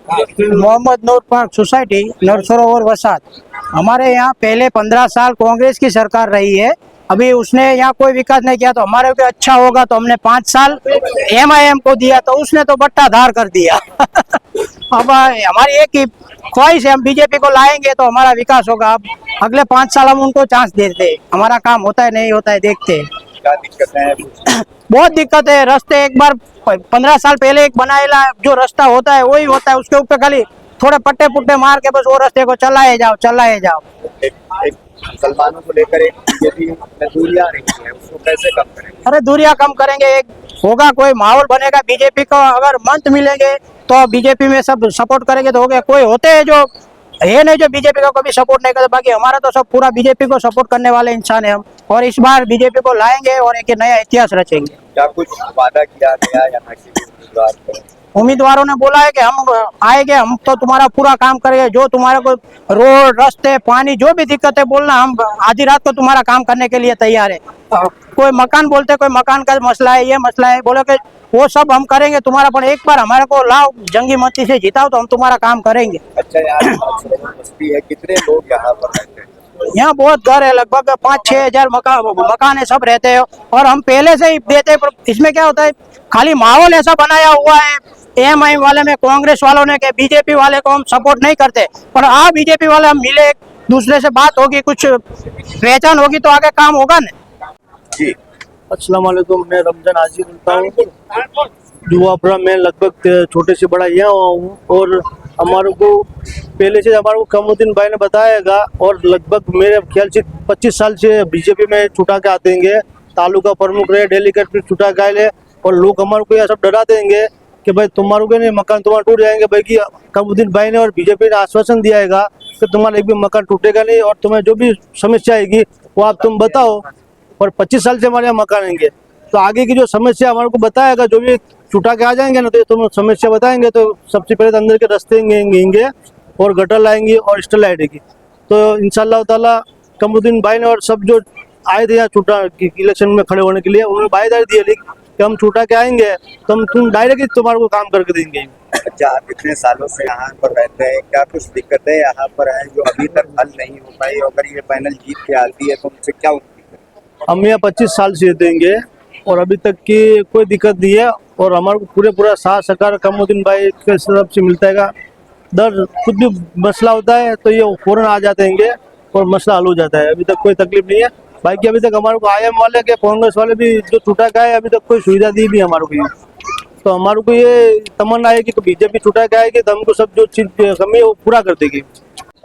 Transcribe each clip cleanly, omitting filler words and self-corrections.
मोहम्मद नूर park society नरसरोवर वसात। हमारे यहाँ पहले 15 साल कांग्रेस की सरकार रही है, अभी उसने यहाँ कोई विकास नहीं किया, तो हमारे को अच्छा होगा तो हमने 5 साल एमआईएम को दिया, तो उसने तो बट्टाधार कर दिया। अब हमारी एक ही ख्वाहिश है, हम बीजेपी को लाएंगे तो हमारा विकास होगा। अब अगले 5 साल हम उनको चांस देते हैं, हमारा काम होता है नहीं होता है देखते हैं। क्या दिक्कत है? बहुत दिक्कत है, रास्ते एक बार 15 साल पहले एक बनाएला जो रास्ता होता है वही होता है, उसके ऊपर खाली थोड़े पट्टे पुट्टे मार के बस वो रास्ते को चलाए जाओ। एक मुसलमानों को लेकर एक बीजेपी में दूरियां आ रही है, उसको कैसे कम करेंगे? अरे दूरियां कम करेंगे, एक होगा कोई माहौल बनेगा बीजेपी को, अगर मंच मिलेंगे तो बीजेपी में सब सपोर्ट करेंगे तो हो गया। कोई होते हैं जो ये नहीं जो बीजेपी को कभी सपोर्ट नहीं करते, बाकी हमारा तो सब पूरा बीजेपी को सपोर्ट करने वाले इंसान है हम, और इस बार बीजेपी को लाएंगे और एक नया इतिहास रचेंगे। क्या कुछ वादा किया गया यहाँ के उम्मीदवार को? उम्मीदवारों ने बोला है कि हम आएंगे, हम तो तुम्हारा पूरा काम करेंगे, जो तुम्हारे को रोड रास्ते पानी जो भी दिक्कत है बोलना, हम आधी रात को तुम्हारा काम करने के लिए तैयार है। कोई मकान बोलते, कोई मकान का मसला है, ये मसला है, बोले कि वो सब हम करेंगे तुम्हारा, पर एक बार हमारे को लाओ जंगी मती से जिताओ तो हम तुम्हारा काम करेंगे। अच्छा, यहाँ बस्ती है, कितने लोग यहाँ पर रहते हैं? यहाँ बहुत घर है, लगभग 5-6 हजार मकान है, सब रहते हैं और हम पहले से ही देते हैं। पर इसमें क्या होता है, खाली माहौल ऐसा बनाया हुआ है एएमआई वाले में, कांग्रेस वालों ने, कि बीजेपी वाले को हम सपोर्ट नहीं करते, पर बीजेपी वाले हम मिले, एक दूसरे से बात होगी, कुछ पहचान होगी तो आगे काम होगा ना। जी, अस्सलाम वालेकुम, मैं रमजान हाजी बोलता हूँ। जुआपुरा में लगभग छोटे से बड़ा यहाँ हुआ हूँ, और हमारे को पहले से हमारे को कमरुद्दीन भाई ने बताएगा, और लगभग मेरे ख्याल से 25 साल से बीजेपी में छुटा के आते हैं। तालुका प्रमुख रहे, डेलीगेट भी छुटा के आए, और लोग हमारे को यह सब डरा देंगे कि भाई तुम्हारे को नहीं मकान तुम्हारा टूट जाएंगे। भाई कि कमरुद्दीन भाई ने और बीजेपी ने आश्वासन दिया है कि तुम्हारा एक भी मकान टूटेगा नहीं, और तुम्हें जो भी समस्या आएगी वो आप तुम बताओ, और 25 साल से हमारे यहाँ मकान आएंगे, तो आगे की जो समस्या हमारे को बताएगा, जो भी छुटा के आ जाएंगे ना तो तुम समस्या बताएंगे, तो सबसे पहले तो अंदर के रास्ते होंगे और गटर लाएंगे और स्टेट लाइट की। तो इंशाल्लाह ताला कमरुद्दीन भाई ने और सब जो आए थे यहाँ छुटा इलेक्शन में खड़े होने के लिए, उन्होंने बायदारी दी है कि हम छुटा के आएंगे तो हम तुम डायरेक्ट तुम्हारे को काम करके देंगे। अच्छा, आप इतने सालों से यहाँ पर रहते हैं, क्या कुछ दिक्कतें यहाँ पर है जो अभी तक हल नहीं हो पाई? अगर ये पैनल जीत के आती है तो उनसे क्या होती है? हम यहाँ 25 साल से देंगे और अभी तक की कोई दिक्कत नहीं है, और हमारे को पूरा साथ सरकार कमरुद्दीन भाई के तरफ से मिलता है। दर कुछ भी मसला होता है तो ये फौरन आ जाते हैं और मसला हल हो जाता है, अभी तक कोई तकलीफ नहीं है। बाकी अभी तक हमारे को आईएम वाले के कांग्रेस वाले भी जो छुटा के आए, अभी तक कोई सुविधा दी भी हमारे को, तो हमारे को ये तमन्ना है कि बीजेपी छुटा के आएगी तो हमको सब जो चीज कमी है वो पूरा कर देगी।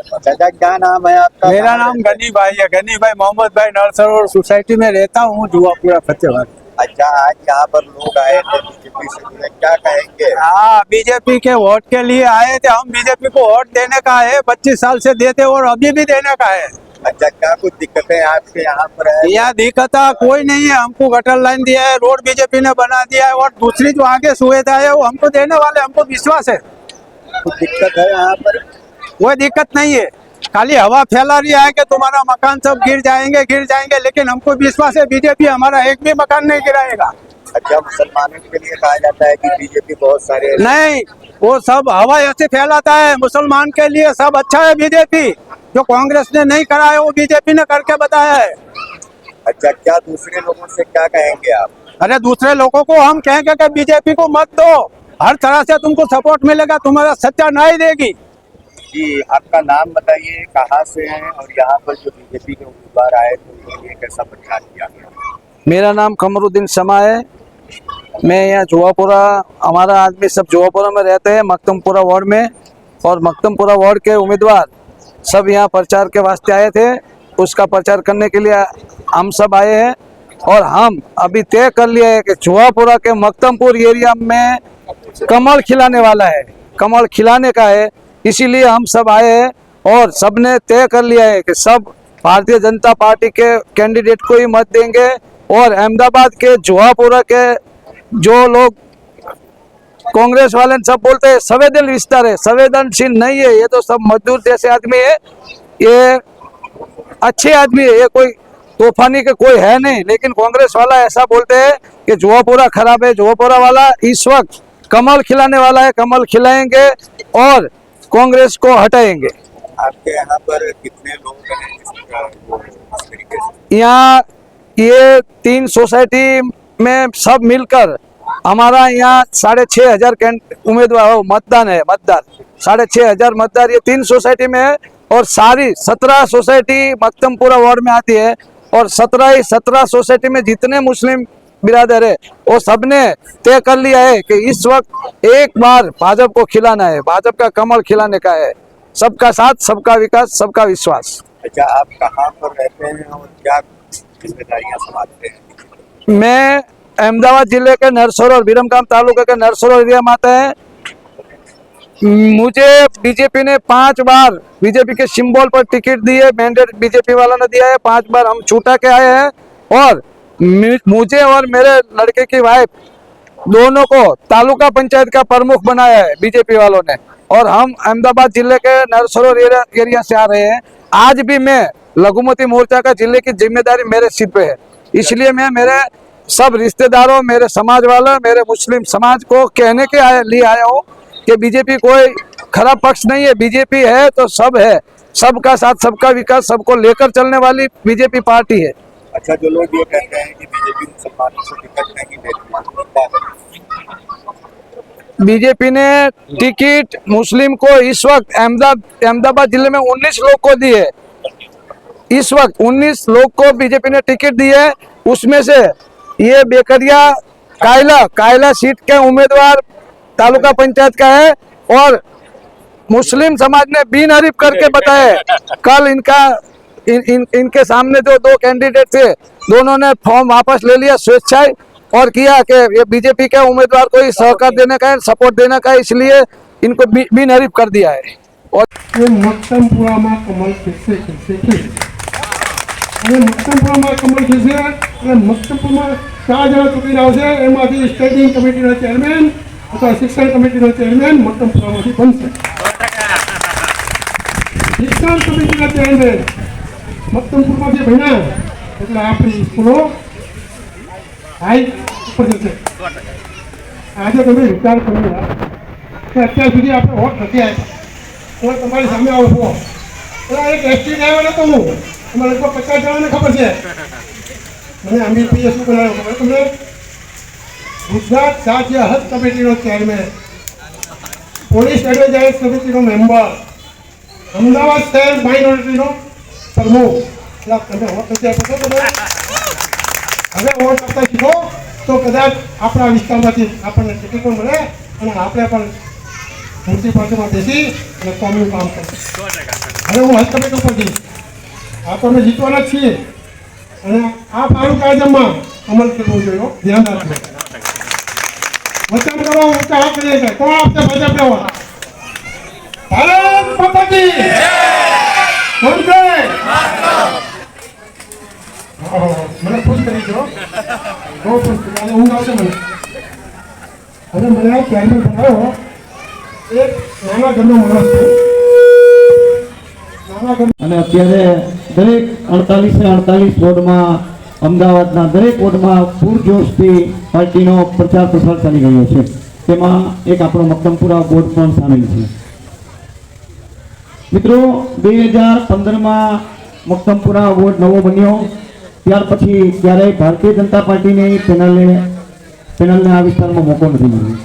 चाचा, क्या नाम है आपका? मेरा नाम गनी भाई है, गनी भाई मोहम्मद भाई, नरसरोवर सोसाइटी में रहता हूँ, जुआपुरा फतेहाबाद। अच्छा, आज यहाँ पर लोग आए थे बीजेपी से जुड़े, क्या कहेंगे? हाँ, बीजेपी के वोट के लिए आए थे, हम बीजेपी को वोट देने का है, 25 साल से देते और अभी भी देने का है। अच्छा, क्या कुछ दिक्कतें आपके यहाँ पर है? यहाँ दिक्कत कोई नहीं है, हमको गटर लाइन दिया है, रोड बीजेपी ने बना दिया है, और दूसरी जो आगे सुविधा है वो हमको देने वाले, हमको विश्वास है। कुछ दिक्कत है यहाँ पर? कोई दिक्कत नहीं है, खाली हवा फैला रही है कि तुम्हारा मकान सब गिर जाएंगे, लेकिन हमको विश्वास है बीजेपी हमारा एक भी मकान नहीं गिराएगा। अच्छा, मुसलमानों के लिए कहा जाता है कि बीजेपी बहुत सारे, नहीं, वो सब हवा ऐसे फैलाता है, मुसलमान के लिए सब अच्छा है बीजेपी, जो कांग्रेस ने नहीं करा है वो बीजेपी ने करके बताया है। अच्छा, क्या दूसरे लोगों से क्या कहेंगे आप? अरे दूसरे लोगों को हम कहेंगे कि बीजेपी को मत दो, हर तरह से तुमको सपोर्ट मिलेगा, तुम्हारा सच्चा न्याय देगी। जी, आपका नाम बताइए, कहाँ से हैं, और यहाँ पर जो बीजेपी के उम्मीदवार आए तो उनके लिए कैसा प्रचार किया गया? मेरा नाम कमरुद्दीन शमा है, मैं यहाँ जुआपुरा, हमारा आदमी सब जुआपुरा में रहते हैं, मखदुमपुरा वार्ड में, और मखदुमपुरा वार्ड के उम्मीदवार सब यहाँ प्रचार के वास्ते आए थे, उसका प्रचार करने के लिए हम सब आए हैं। और हम अभी तय कर लिए है कि जुआपुरा के मखदुमपुर एरिया में कमल खिलाने वाला है, कमल खिलाने का है, इसीलिए हम सब आए हैं। और सबने तय कर लिया है कि सब भारतीय जनता पार्टी के कैंडिडेट को ही मत देंगे, और अहमदाबाद के जुआपुरा के जो लोग कांग्रेस वाले सब बोलते हैं संवेदनशील विस्तार है, संवेदनशील नहीं है, ये तो सब मजदूर जैसे आदमी है, ये अच्छे आदमी है, ये कोई तूफानी के कोई है नहीं। लेकिन कांग्रेस वाला ऐसा बोलते हैं कि जुआपुरा खराब है, जुआपुरा वाला इस वक्त कमल खिलाने वाला है, कमल खिलाएंगे और कांग्रेस को हटाएंगे। आपके यहाँ पर कितने लोग हैं इस तरीके से? यहाँ ये 3 सोसाइटी में सब मिलकर हमारा यहाँ 6,500 उम्मीदवार मतदान है। मतदार 6,500 मतदार ये 3 सोसाइटी में है और सारी 17 सोसाइटी मक्तमपुरा वार्ड में आती है और 17 सोसाइटी में जितने मुस्लिम बिरादर है वो सबने तय कर लिया है कि इस वक्त एक बार भाजपा को खिलाना है, भाजपा का कमल खिलाने का है। सबका साथ, सबका विकास, सबका विश्वास। अच्छा, आप कहाँ पर रहते हैं और क्या जिम्मेदारियां संभालते हैं? मैं अहमदाबाद जिले के नरसरोवर और विरमगाम तालुका के नरसरोवर एरिया में आता है। मुझे बीजेपी ने 5 बार बीजेपी के सिंबल पर टिकट दी है, मैंडेट बीजेपी वालों ने दिया है। 5 बार हम छूटा के आए हैं और मुझे और मेरे लड़के की वाइफ दोनों को तालुका पंचायत का प्रमुख बनाया है बीजेपी वालों ने और हम अहमदाबाद जिले के नरसरोवर एरिया से आ रहे हैं। आज भी मैं लघुमती मोर्चा का जिले की जिम्मेदारी मेरे सिर पे है, इसलिए मैं मेरे सब रिश्तेदारों, मेरे समाज वालों, मेरे मुस्लिम समाज को कहने के लिए आया हूँ कि बीजेपी कोई खराब पक्ष नहीं है। बीजेपी है तो सब है, सबका साथ, सबका विकास, सबको लेकर चलने वाली बीजेपी पार्टी है। अच्छा, जो लोग ये कहते हैं कि बीजेपी मुसलमानों से टिकट नहीं देती, बीजेपी ने टिकट मुस्लिम को इस वक्त अहमदाबाद जिले में 19 लोग को दी है। इस वक्त 19 लोग को बीजेपी ने टिकट दी है। उसमें से ये बेकरिया कायला सीट के उम्मीदवार तालुका पंचायत का है और मुस्लिम समाज ने बिनहरीफ करके बताया। कल इनके सामने जो 2 कैंडिडेट थे, दोनों ने फॉर्म वापस ले लिया स्वेच्छाएं और किया कि ये बीजेपी के उम्मीदवार को ही सहकार देने का है, सपोर्ट देने का है, इसलिए इनको बिनहरीफ कर दिया है। और ये મક્તમપુરામાં કમલ ખીલશે અને મક્તમપુરામાં કમલ ખીલશે અને મક્તમપુરમાં 4 જણા ચૂંટીને આવશે, એમાંથી સ્ટેન્ડિંગ કમિટીના ચેરમેન અથવા શિક્ષણ કમિટીનો ચેરમેન મક્તમપુરામાંથી બનશે। શિક્ષણ કમિટીના ચેરમેન મક્તમપુરમાંથી બન્યા એટલે આપણી સ્કૂલો હાઈ ઉપર જશે। આજે તમે વિચાર કરી રહ્યા કે અત્યાર સુધી આપણે વોટ નથી આપ્યા, હું તમારી સામે આવું છું। પેલા એક એસટી ડ્રાઈવર હતો હું, તમારે લગભગ 50 જણાને ખબર છે મને અમીરભાઈએ શું બનાવ્યો ખબર તમને? ગુજરાત રાજ્ય હજ કમિટીનો ચેરમેન, પોલીસ એડવાઇઝરી સમિતિનો મેમ્બર, અમદાવાદ શહેર માઇનોરિટીનો પ્રમુખ। એટલે તમે વોટ નથી આપ્યો તો હવે વોટ આપતા શીખો તો કદાચ આપણા વિસ્તારમાંથી આપણને ટિકિટો મળે અને આપણે પણ મ્યુનિસિપાલિટીમાં બેસી અને કોમનું કામ કરીશું। હવે હું હજ કમિટી ઉપર જઈશ, આ તો અમે જીતવાના જ છીએ અને આ ફારૂક આઝમમાં અમલ કરવો જોઈએ, ધ્યાન રાખજો। વચન કરો, ઊંચા હાથ કરીએ છે, કોણ આપશે ભાજપ લેવા? ભારત માતા કી જય। મને ખુશ કરી દો, બહુ ખુશ કરી, અને ઊંઘ આવશે મને। હવે મને આ ચેરમેન બનાવો, એક નાના ઘરનો માણસ છે, નાના ઘર અને અત્યારે દરેક 48 વોર્ડમાં અમદાવાદના દરેક વોર્ડમાં પૂરજોશથી પાર્ટીનો પ્રચાર પ્રસાર ચાલી રહ્યો છે। તેમાં એક આપણો મક્તમપુરા વોર્ડ પણ સામેલ છે। મિત્રો 2015માં મક્તમપુરા વોર્ડ નવો બન્યો, ત્યાર પછી ક્યારેય ભારતીય જનતા પાર્ટીની પેનલને આ વિસ્તારમાં મોકો નથી મળ્યો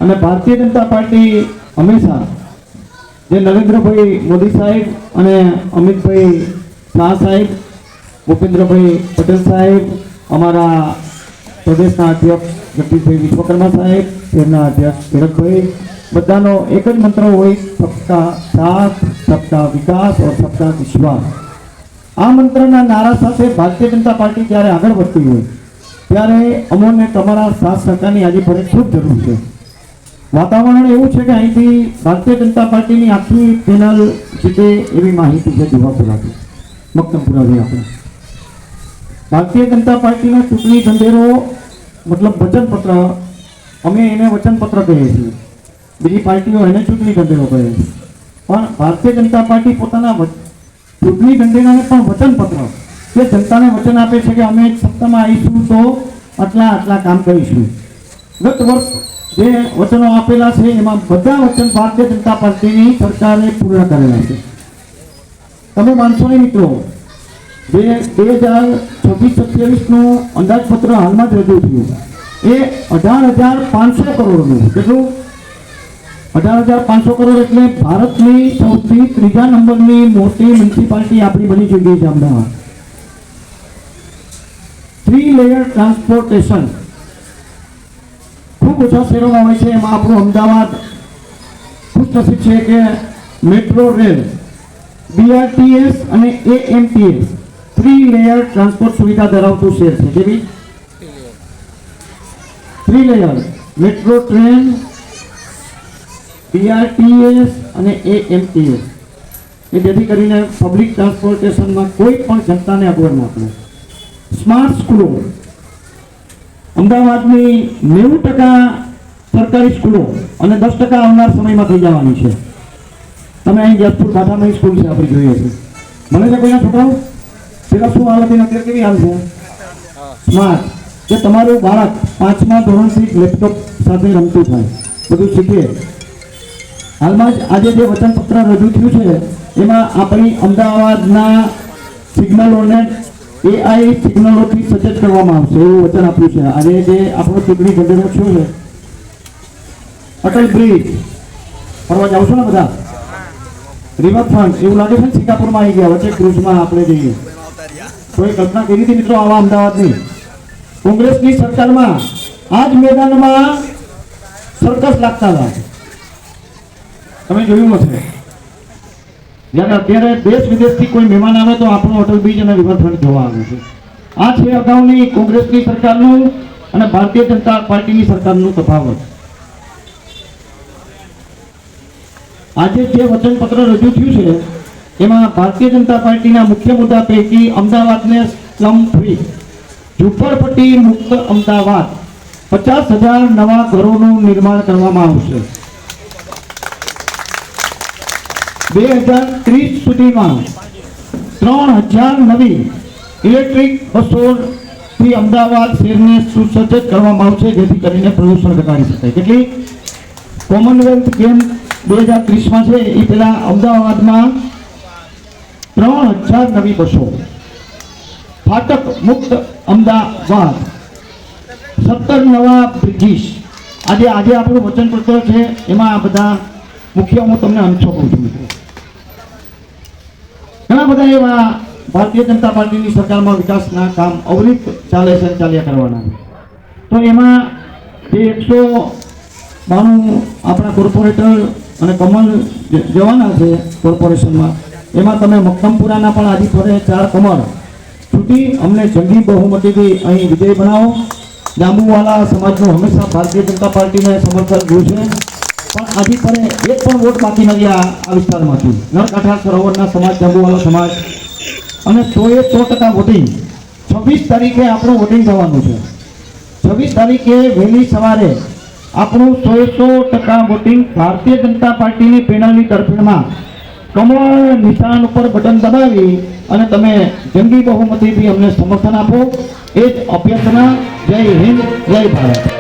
અને ભારતીય જનતા પાર્ટી હંમેશા જે નરેન્દ્રભાઈ મોદી સાહેબ અને અમિતભાઈ શાહ સાહેબ, ભૂપેન્દ્રભાઈ પટેલ સાહેબ, અમારા પ્રદેશના અધ્યક્ષ જગદીશભાઈ વિશ્વકર્મા સાહેબ, શહેરના અધ્યક્ષ તિલકભાઈ, બધાનો એક જ મંત્ર હોય, સબકા સાથ, સબકા વિકાસ और सबका विश्वास। આ મંત્રના નારા સાથે ભારતીય જનતા પાર્ટી જ્યારે આગળ વધતી હોય ત્યારે અમોને તમારા સાથ સહકારની આજે ફરજ ખૂબ જરૂર છે। વાતાવરણ એવું છે કે અહીંથી ભારતીય જનતા પાર્ટીની આખી પેનલ જીતે એવી માહિતી છે જુવાપુરાથી, મક્તમપુરાથી। આપણે ભારતીય જનતા પાર્ટીનો ચૂંટણી ઢંઢેરો મતલબ વચનપત્ર, અમે એને વચનપત્ર કહીએ છીએ, બીજી પાર્ટીઓ એને ચૂંટણી ઢંઢેરો કહે છે, પણ ભારતીય જનતા પાર્ટી પોતાના ચૂંટણી ઢંઢેરાને પણ વચનપત્ર કે જનતાને વચન આપે છે કે અમે એક સત્તામાં આવીશું તો આટલા કામ કરીશું। ગત વર્ષ જે વચનો આપેલા છે એમાં બધા વચન ભારતીય જનતા પાર્ટીની સરકારે પૂર્ણ કરેલા છે. તમે માનશો નહીં મિત્રો, 2026-27 નું અંદાજપત્ર હાલમાં જ રજૂ થયું એ 18,500 કરોડનું. કેટલું? 18,500 કરોડ એટલે ભારતની સૌથી ત્રીજા નંબરની મોટી મ્યુનિસિપાલિટી આપણી બની ચૂકી છે અમદાવાદ. 3 લેયર ટ્રાન્સપોર્ટેશન ખૂબ ઓછા શહેરોમાં હોય છે, એમાં આપણું અમદાવાદ ખુશનસીબ છે કે મેટ્રો રેલ, BRTS અને AMTS 3 લેયર ટ્રાન્સપોર્ટ સુવિધા ધરાવતું શહેર છે. કેવી? 3 લેયર મેટ્રો ટ્રેન, BRTS અને AMTS એ જેથી કરીને પબ્લિક ટ્રાન્સપોર્ટેશનમાં કોઈ પણ જનતાને અગવડ ના પડે. સ્માર્ટ સ્કૂલો, અમદાવાદની 90% સરકારી સ્કૂલો અને 10% આવનાર સમયમાં થઈ જવાની છે. તમે અહીં જેતપુર બાધામાં સ્કૂલ છે આપણી જોઈએ છે, મને છે કોઈના છોકરાઓ પેલા શું હાલ હતી અત્યારે કેવી હાલ છે? સ્માર્ટ, કે તમારું બાળક 5મા ધોરણથી લેપટોપ સાથે રમતું થાય, બધું શીખે. હાલમાં જ આજે જે વચનપત્ર રજૂ થયું છે એમાં આપણી અમદાવાદના સિગ્નલોને AI સિગ્નલોથી સજ્જ કરવામાં આવશે એવું વચન આપ્યું છે. આજે જે આપણો ચૂંટણી ઢંઢેરો થયો છે, અટલ બ્રિજ ફરવા જાવ છો ને બધા, રિવરફ્રન્ટ, એવું લાગે છે ને સિંગાપુરમાં આવી ગયા, વચ્ચે ક્રુઝમાં આપણે જઈએ. કોઈ કલ્પના કરી હતી મિત્રો આવા અમદાવાદની? કોંગ્રેસની સરકારમાં આ જ મેદાનમાં સર્કસ લાગતા હતા, તમે જોયું હશે. જ્યારે અત્યારે દેશ વિદેશથી કોઈ મહેમાન આવે તો આપણો અટલ બ્રિજ અને રિવરફ્રન્ટ જોવા આવે છે. આ છે અગાઉની કોંગ્રેસની સરકારનું અને ભારતીય જનતા પાર્ટીની સરકારનું તફાવત. આજે જે વચનપત્ર રજૂ થયું છે એમાં ભારતીય જનતા પાર્ટીના મુખ્ય મુદ્દા પૈકી અમદાવાદને સ્લમ ફ્રી, ઝૂંપડપટ્ટી મુક્ત અમદાવાદ, 50,000 નવા ઘરોનું નિર્માણ કરવામાં આવશે. 2030 સુધીમાં 3,000 નવી ઇલેક્ટ્રિક બસોથી અમદાવાદ શહેરને સુસજ્જ કરવામાં આવશે જેથી કરીને પ્રદૂષણ ઘટાડી શકાય. કેટલી? કોમનવેલ્થ ગેમ 2030માં છે એ પેલા અમદાવાદમાં 3,000 નવી બસો, ફાટક મુક્ત અમદાવાદ, 17 નવા બ્રિજીસ. આજે આપણું વચનપત્ર છે એમાં આ બધા મુખ્ય હું તમને અંશો કહું છું. ઘણા બધા એવા ભારતીય જનતા પાર્ટીની સરકારમાં વિકાસના કામ અવિરત ચાલે છે, ચાલ્યા કરવાના. તો એમાં જે 192 આપણા કોર્પોરેટર અને કમલ જવાના છે કોર્પોરેશનમાં, એમાં તમે મક્કમપુરાના પણ આજે ફરે 4 કમળ છૂટી અમને જંગી બહુમતીથી અહીં વિજય બનાવો. જાંબુવાલા સમાજનું હંમેશા ભારતીય જનતા પાર્ટીને સમર્થન રહ્યું છે, પણ આજે ફરે એક પણ વોટ બાકી નથી આ વિસ્તારમાંથી. નળકાંઠા સરોવરના સમાજ, જાંબુવાલા સમાજ, અને 100% વોટિંગ 26 તારીખે આપણું વોટિંગ થવાનું છે. 26 તારીખે વહેલી સવારે આપણું 100% વોટિંગ ભારતીય જનતા પાર્ટીની પેનલની તરફેણમાં કમળ નિશાન ઉપર બટન દબાવી અને તમે જંગી બહુમતીથી અમને સમર્થન આપો, એ જ અભ્યર્થના. જય હિન્દ, જય ભારત.